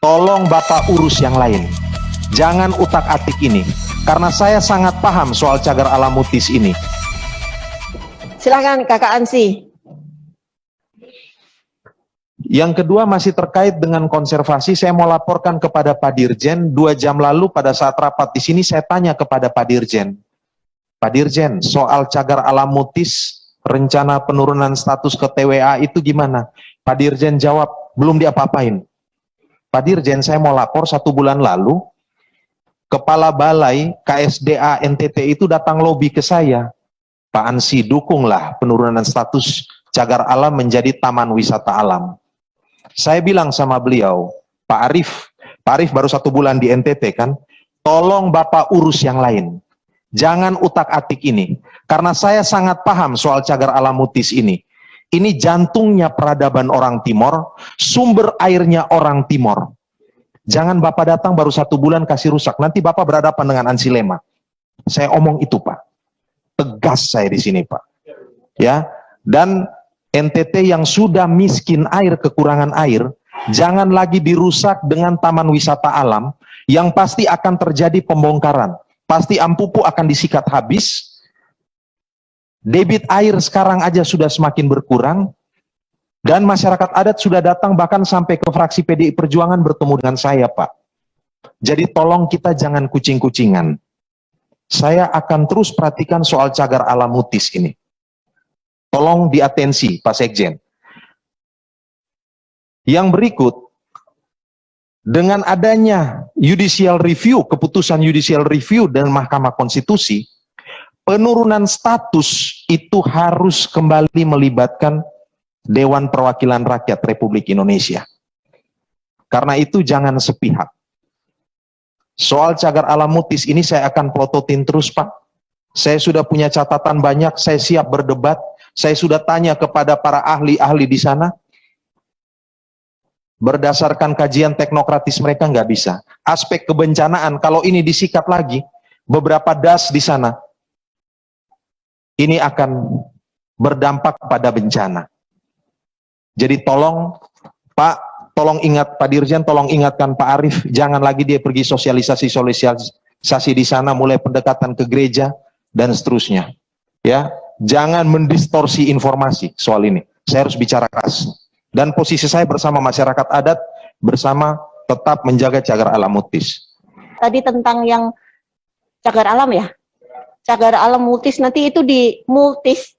Tolong Bapak urus yang lain. Jangan utak-atik ini. Karena saya sangat paham soal cagar alam mutis ini. Silakan Kakak Ansi. Yang kedua masih terkait dengan konservasi, saya mau laporkan kepada Pak Dirjen. 2 jam lalu pada saat rapat di sini saya tanya kepada Pak Dirjen. Pak Dirjen, soal cagar alam mutis, rencana penurunan status ke TWA itu gimana? Pak Dirjen jawab, belum diapa-apain. Pak Dirjen, saya mau lapor 1 bulan lalu, Kepala Balai KSDA NTT itu datang lobi ke saya. Pak Ansi, dukunglah penurunan status cagar alam menjadi taman wisata alam. Saya bilang sama beliau, Pak Arif baru 1 bulan di NTT kan, tolong Bapak urus yang lain. Jangan utak-atik ini. Karena saya sangat paham soal cagar alam mutis ini. Ini jantungnya peradaban orang Timor, sumber airnya orang Timor. Jangan Bapak datang baru 1 bulan kasih rusak. Nanti Bapak berhadapan dengan Ansilema. Saya omong itu Pak. Tegas saya di sini Pak. Ya. Dan NTT yang sudah miskin air, kekurangan air, jangan lagi dirusak dengan taman wisata alam yang pasti akan terjadi pembongkaran. Pasti Ampupu akan disikat habis. Debit air sekarang aja sudah semakin berkurang. Dan masyarakat adat sudah datang bahkan sampai ke fraksi PDI Perjuangan bertemu dengan saya, Pak. Jadi tolong kita jangan kucing-kucingan. Saya akan terus perhatikan soal cagar alam mutis ini. Tolong diatensi, Pak Sekjen. Yang berikut, dengan adanya judicial review, keputusan judicial review dan Mahkamah Konstitusi, penurunan status itu harus kembali melibatkan Dewan Perwakilan Rakyat Republik Indonesia. Karena itu jangan sepihak. Soal cagar alam mutis ini saya akan plototin terus Pak. Saya sudah punya catatan banyak, saya siap berdebat. Saya sudah tanya kepada para ahli-ahli di sana. Berdasarkan kajian teknokratis mereka nggak bisa. Aspek kebencanaan, kalau ini disikat lagi, beberapa das di sana, ini akan berdampak pada bencana. Jadi tolong Pak, tolong ingat Pak Dirjen, tolong ingatkan Pak Arif, jangan lagi dia pergi sosialisasi di sana, mulai pendekatan ke gereja dan seterusnya. Ya, jangan mendistorsi informasi soal ini. Saya harus bicara keras. Dan posisi saya bersama masyarakat adat, bersama tetap menjaga cagar alam mutis. Tadi tentang yang cagar alam ya? Cagar alam mutis, nanti itu di mutis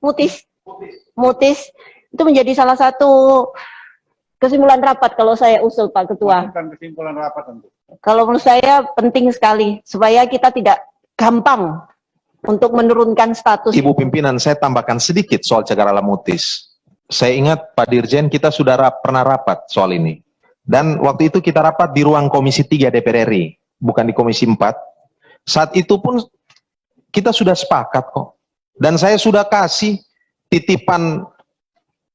itu menjadi salah satu kesimpulan rapat kalau saya usul Pak Ketua. Bukan kesimpulan rapat tentu. Kalau menurut saya penting sekali supaya kita tidak gampang untuk menurunkan status. Ibu pimpinan, saya tambahkan sedikit soal cagar alam mutis. Saya ingat Pak Dirjen kita sudah pernah rapat soal ini. Dan waktu itu kita rapat di ruang Komisi 3 DPR RI, bukan di Komisi 4. Saat itu pun kita sudah sepakat kok. Dan saya sudah kasih titipan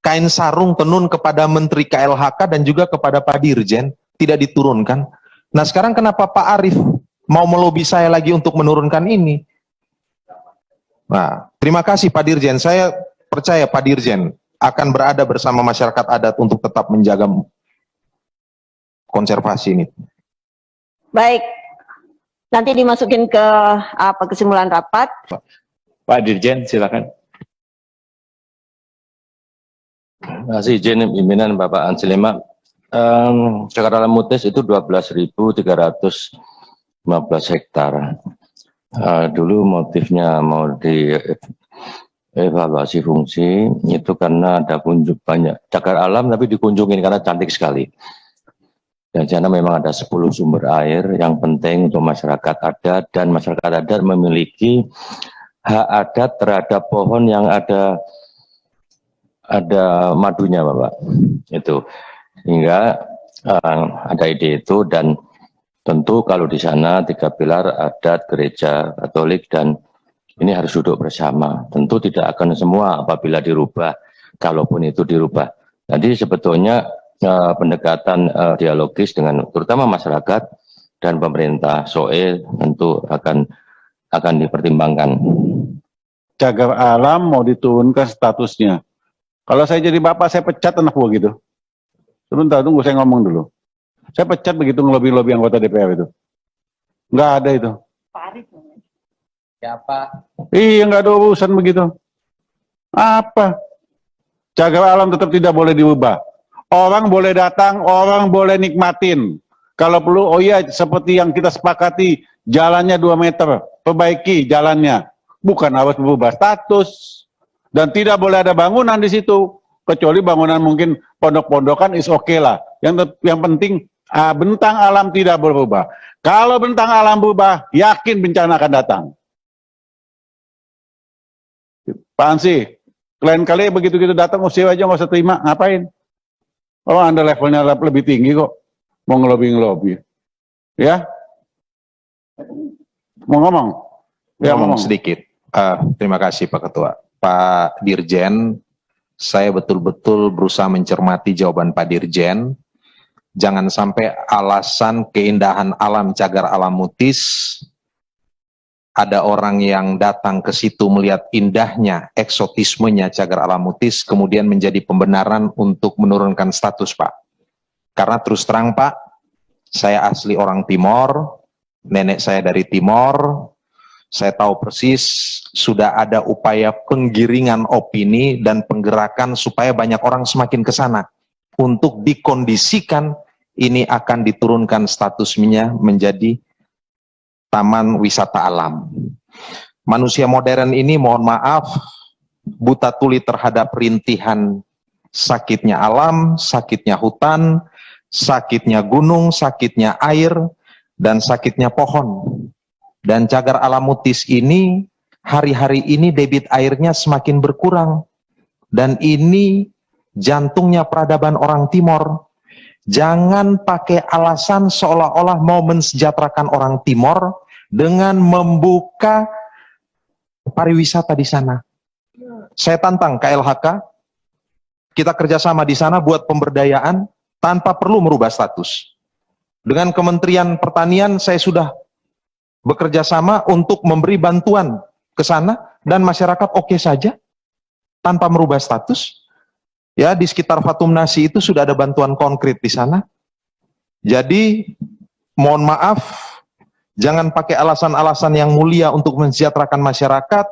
kain sarung tenun kepada Menteri KLHK dan juga kepada Pak Dirjen, tidak diturunkan. Nah sekarang kenapa Pak Arif mau melobi saya lagi untuk menurunkan ini? Nah, terima kasih Pak Dirjen, saya percaya Pak Dirjen akan berada bersama masyarakat adat untuk tetap menjaga konservasi ini. Baik, nanti dimasukin ke kesimpulan rapat. Pak Dirjen, silakan. Terima kasih izin pimpinan Bapak Ansilema. Cagar alam mutis itu 12.315 hektar. Dulu motifnya mau dievaluasi fungsi itu karena ada banyak cagar alam tapi dikunjungin karena cantik sekali. Dan di sana memang ada 10 sumber air yang penting untuk masyarakat adat, dan masyarakat adat memiliki hak adat terhadap pohon yang ada madunya Bapak, itu sehingga ada ide itu. Dan tentu kalau di sana 3 pilar adat, gereja, Katolik, dan ini harus duduk bersama. Tentu tidak akan semua apabila dirubah, kalaupun itu dirubah. Jadi sebetulnya pendekatan dialogis dengan terutama masyarakat dan pemerintah SOE tentu akan dipertimbangkan. Cagar alam mau diturunkan statusnya. Kalau saya jadi bapak, saya pecat anak buah gitu. Sebentar, tunggu saya ngomong dulu. Saya pecat begitu ngelobi-lobi anggota DPR itu. Nggak ada itu. Siapa? Iya, nggak ada urusan begitu. Apa? Cagar alam tetap tidak boleh diubah. Orang boleh datang, orang boleh nikmatin. Kalau perlu, oh iya, seperti yang kita sepakati, jalannya 2 meter, perbaiki jalannya. Bukan harus berubah status. Dan tidak boleh ada bangunan di situ. Kecuali bangunan mungkin pondok-pondokan is oke lah. Yang penting, bentang alam tidak berubah. Kalau bentang alam berubah, yakin bencana akan datang. Pak Ansi, lain kali begitu-gitu datang, usir aja, nggak usah terima. Ngapain? Oh, Anda levelnya lebih tinggi kok. Mau ngelobi-ngelobi. Ya? Mau ngomong? Ya, Ngomong sedikit. Terima kasih Pak Ketua. Pak Dirjen, saya betul-betul berusaha mencermati jawaban Pak Dirjen. Jangan sampai alasan keindahan alam Cagar Alam Mutis, ada orang yang datang ke situ melihat indahnya, eksotismenya Cagar Alam Mutis, kemudian menjadi pembenaran untuk menurunkan status, Pak. Karena terus terang, Pak, saya asli orang Timor, nenek saya dari Timor, saya tahu persis sudah ada upaya penggiringan opini dan penggerakan supaya banyak orang semakin ke sana untuk dikondisikan ini akan diturunkan statusnya menjadi taman wisata alam. Manusia modern ini mohon maaf buta tuli terhadap rintihan sakitnya alam, sakitnya hutan, sakitnya gunung, sakitnya air, dan sakitnya pohon. Dan Cagar Alam Mutis ini, hari-hari ini debit airnya semakin berkurang. Dan ini jantungnya peradaban orang Timor. Jangan pakai alasan seolah-olah mau mensejahterakan orang Timor dengan membuka pariwisata di sana. Saya tantang KLHK, kita kerjasama di sana buat pemberdayaan tanpa perlu merubah status. Dengan Kementerian Pertanian saya sudah bekerja sama untuk memberi bantuan ke sana dan masyarakat oke saja tanpa merubah status. Ya, di sekitar Fatum Nasi itu sudah ada bantuan konkret di sana. Jadi mohon maaf, jangan pakai alasan-alasan yang mulia untuk mensejahterakan masyarakat,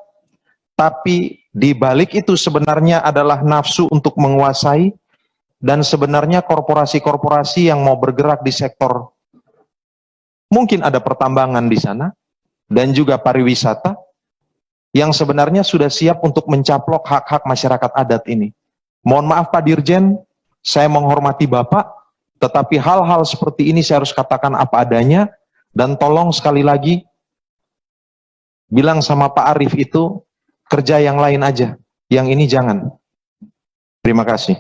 tapi di balik itu sebenarnya adalah nafsu untuk menguasai, dan sebenarnya korporasi-korporasi yang mau bergerak di sektor mungkin ada pertambangan di sana, dan juga pariwisata, yang sebenarnya sudah siap untuk mencaplok hak-hak masyarakat adat ini. Mohon maaf Pak Dirjen, saya menghormati Bapak, tetapi hal-hal seperti ini saya harus katakan apa adanya, dan tolong sekali lagi, bilang sama Pak Arief itu, kerja yang lain aja, yang ini jangan. Terima kasih.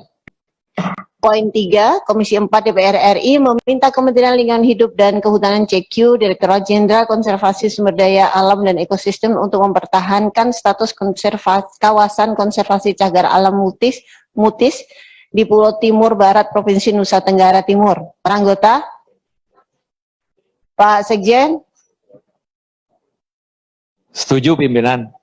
Poin 3, Komisi 4 DPR RI meminta Kementerian Lingkungan Hidup dan Kehutanan CQ, Direktorat Jenderal Konservasi Sumber Daya Alam dan Ekosistem untuk mempertahankan status kawasan konservasi Cagar Alam Mutis di Pulau Timur Barat, Provinsi Nusa Tenggara Timur. Para anggota? Pak Sekjen? Setuju pimpinan.